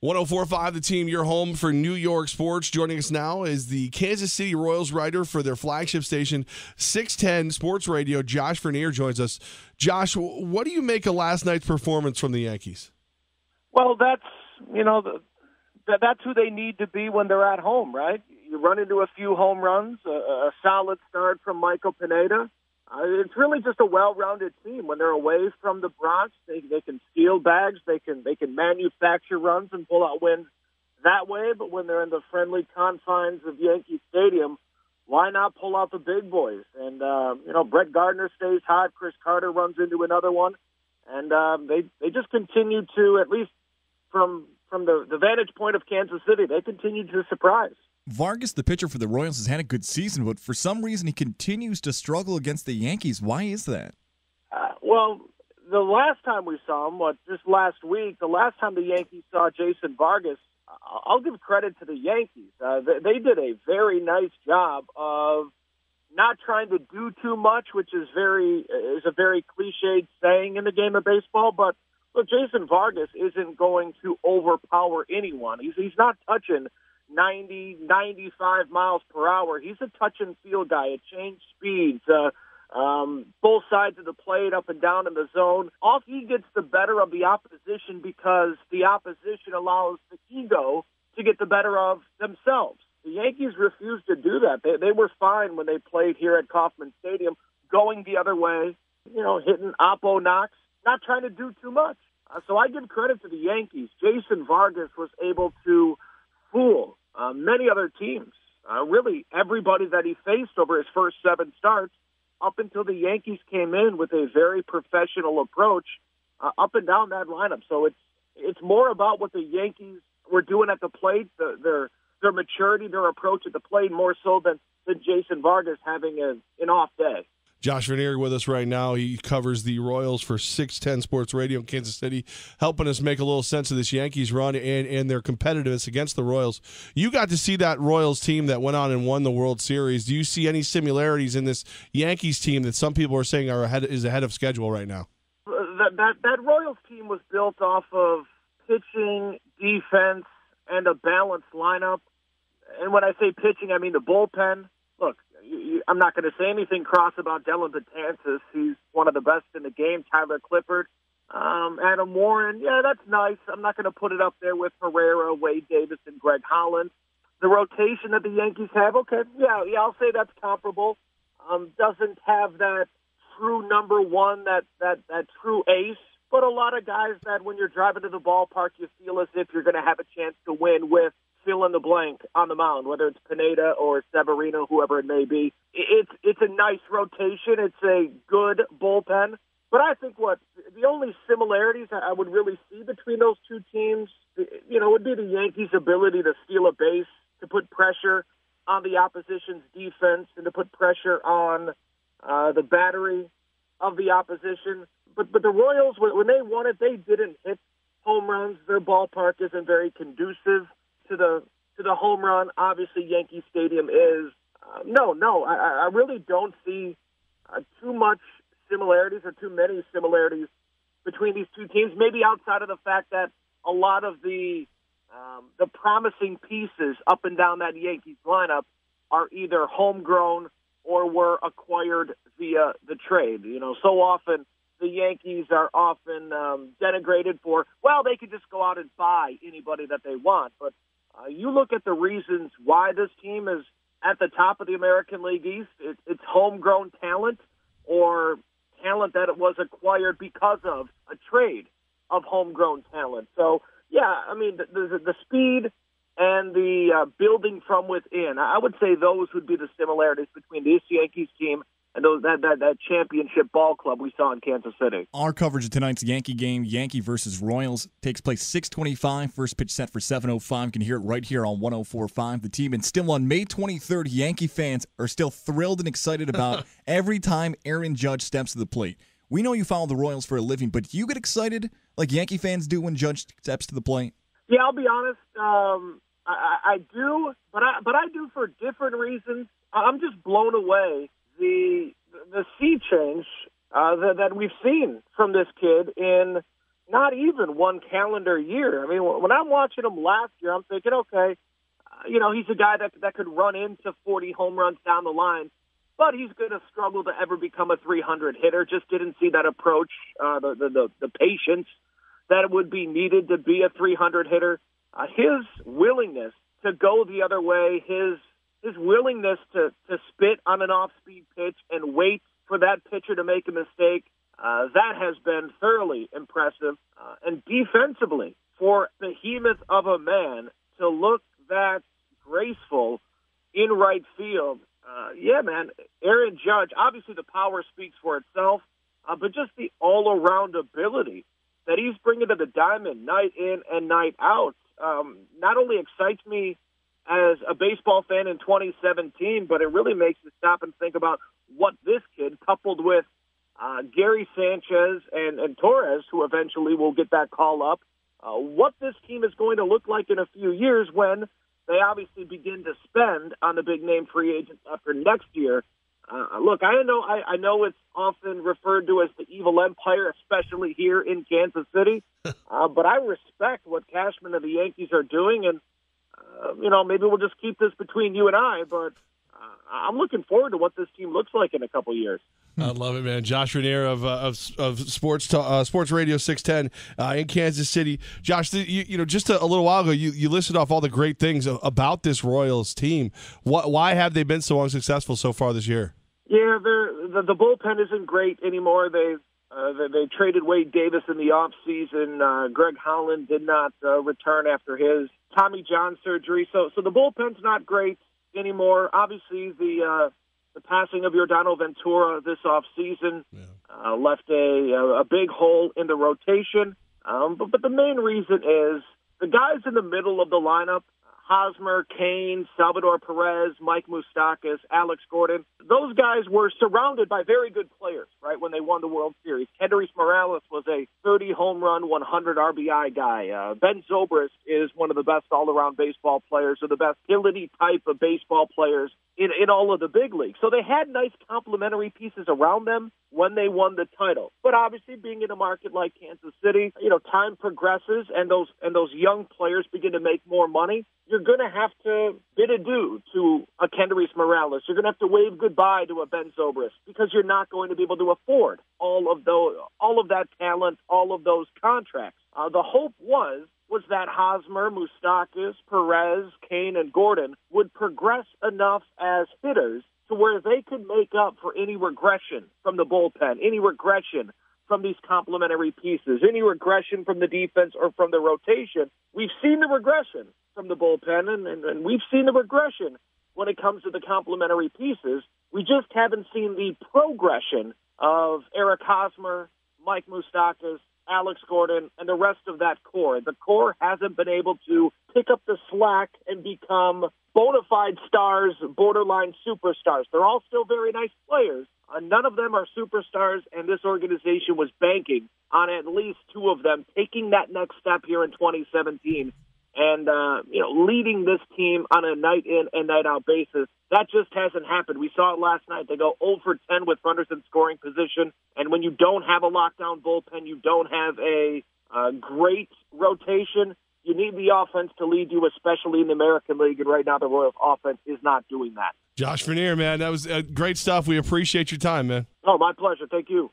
104.5 The Team, your home for New York sports. Joining us now is the Kansas City Royals writer for their flagship station, 610 Sports Radio. Josh Vernear joins us. Josh, what do you make of last night's performance from the Yankees? Well, that's who they need to be when they're at home, right? You run into a few home runs, a solid start from Michael Pineda. It's really just a well-rounded team. When they're away from the Bronx, they can steal bags, they can manufacture runs and pull out wins that way. But when they're in the friendly confines of Yankee Stadium, why not pull out the big boys? And Brett Gardner stays hot. Chris Carter runs into another one, and they just continue to, at least from the vantage point of Kansas City, they continue to surprise. Vargas, the pitcher for the Royals, has had a good season, but for some reason he continues to struggle against the Yankees. Why is that? Well, the last time we saw him, just last week, the last time the Yankees saw Jason Vargas, I'll give credit to the Yankees. They did a very nice job of not trying to do too much, which is a very cliched saying in the game of baseball. But look, Jason Vargas isn't going to overpower anyone. He's not touching 90, 95 miles per hour. He's a touch and feel guy, a change speeds, both sides of the plate, up and down in the zone. He gets the better of the opposition because the opposition allows the ego to get the better of themselves. The Yankees refused to do that. They were fine when they played here at Kauffman Stadium, going the other way, hitting oppo knocks, not trying to do too much. So I give credit to the Yankees. Jason Vargas was able to fool many other teams, really everybody that he faced over his first 7 starts, up until the Yankees came in with a very professional approach up and down that lineup. So it's more about what the Yankees were doing at the plate, their maturity, their approach at the plate, more so than Jason Vargas having an off day. Josh Vernear with us right now. He covers the Royals for 610 Sports Radio in Kansas City, helping us make a little sense of this Yankees run and their competitiveness against the Royals. You got to see that Royals team that went on and won the World Series. Do you see any similarities in this Yankees team that some people are saying is ahead of schedule right now? That Royals team was built off of pitching, defense, and a balanced lineup. And when I say pitching, I mean the bullpen. Look, I'm not going to say anything cross about Dylan Betances. He's one of the best in the game. Tyler Clippard, Adam Warren. Yeah, that's nice. I'm not going to put it up there with Herrera, Wade Davis, and Greg Holland. The rotation that the Yankees have, okay, yeah, I'll say that's comparable. Doesn't have that true number one, that true ace, but a lot of guys that when you're driving to the ballpark, you feel as if you're going to have a chance to win with fill in the blank on the mound, whether it's Pineda or Severino, whoever it may be. It's a nice rotation. It's a good bullpen. But I think the only similarities I would really see between those two teams, would be the Yankees' ability to steal a base, to put pressure on the opposition's defense, and to put pressure on the battery of the opposition. But the Royals, when they won it, they didn't hit home runs. Their ballpark isn't very conducive to the home run. Obviously, Yankee Stadium is. I really don't see too much similarities or too many similarities between these two teams. Maybe outside of the fact that a lot of the promising pieces up and down that Yankees lineup are either homegrown or were acquired via the trade. So often the Yankees are often denigrated for, they could just go out and buy anybody that they want. But you look at the reasons why this team is at the top of the American League East. It's homegrown talent or talent that it was acquired because of a trade of homegrown talent. So, yeah, I mean, the speed and the building from within, I would say those would be the similarities between this Yankees team and that championship ball club we saw in Kansas City. Our coverage of tonight's Yankee game, Yankee versus Royals, takes place 6:25. First pitch set for 7:05. You can hear it right here on 104.5 The Team. And still on May 23rd, Yankee fans are still thrilled and excited about every time Aaron Judge steps to the plate. We know you follow the Royals for a living, but do you get excited like Yankee fans do when Judge steps to the plate? Yeah, I'll be honest. I do, but I do for different reasons. I'm just blown away the sea change that we've seen from this kid in not even one calendar year. I mean, when I'm watching him last year, I'm thinking, okay, he's a guy that could run into 40 home runs down the line, but he's going to struggle to ever become a 300 hitter. Just didn't see that approach, the patience that would be needed to be a 300 hitter. His willingness to go the other way, his willingness to spit on an off-speed pitch and wait for that pitcher to make a mistake, that has been thoroughly impressive. And defensively, for behemoth of a man to look that graceful in right field, man, Aaron Judge, obviously the power speaks for itself, but just the all-around ability that he's bringing to the diamond night in and night out not only excites me as a baseball fan in 2017, but it really makes you stop and think about what this kid, coupled with Gary Sanchez and Torres, who eventually will get that call up, what this team is going to look like in a few years when they obviously begin to spend on the big-name free agents after next year. Look, I know it's often referred to as the evil empire, especially here in Kansas City, but I respect what Cashman and the Yankees are doing, and maybe we'll just keep this between you and I, but I'm looking forward to what this team looks like in a couple years. I love it, man. Josh Vernear of Sports Radio 610 in Kansas City. Josh, just a little while ago, you listed off all the great things about this Royals team. Why have they been so unsuccessful so far this year? Yeah, the bullpen isn't great anymore. They traded Wade Davis in the offseason. Greg Holland did not return after his Tommy John surgery. So the bullpen's not great anymore. Obviously, the passing of Yordano Ventura this offseason left a big hole in the rotation. But the main reason is the guys in the middle of the lineup, Hosmer, Kane, Salvador Perez, Mike Moustakas, Alex Gordon, those guys were surrounded by very good players, right, when they won the World Series. Kendrys Morales was a 30-home run, 100 RBI guy. Ben Zobrist is one of the best all-around baseball players, or the best utility type of baseball players in all of the big leagues. So they had nice complementary pieces around them when they won the title. But obviously, being in a market like Kansas City, time progresses and those young players begin to make more money. You're going to have to bid adieu to a Kendrys Morales. You're going to have to wave goodbye to a Ben Zobrist because you're not going to be able to afford all of that talent, all of those contracts. The hope was that Hosmer, Moustakas, Perez, Kane, and Gordon would progress enough as hitters to where they could make up for any regression from the bullpen, any regression from these complementary pieces, any regression from the defense or from the rotation. We've seen the regression from the bullpen, and we've seen the regression when it comes to the complementary pieces. We just haven't seen the progression of Eric Hosmer, Mike Moustakas, Alex Gordon, and the rest of that core. The core hasn't been able to pick up the slack and become bona fide stars, borderline superstars. They're all still very nice players. None of them are superstars, and this organization was banking on at least two of them taking that next step here in 2017 and leading this team on a night-in and night-out basis. That just hasn't happened. We saw it last night. They go 0 for 10 with runners in scoring position, and when you don't have a lockdown bullpen, you don't have a great rotation, you need the offense to lead you, especially in the American League, and right now the Royals offense is not doing that. Josh Vernear, man, that was great stuff. We appreciate your time, man. Oh, my pleasure. Thank you.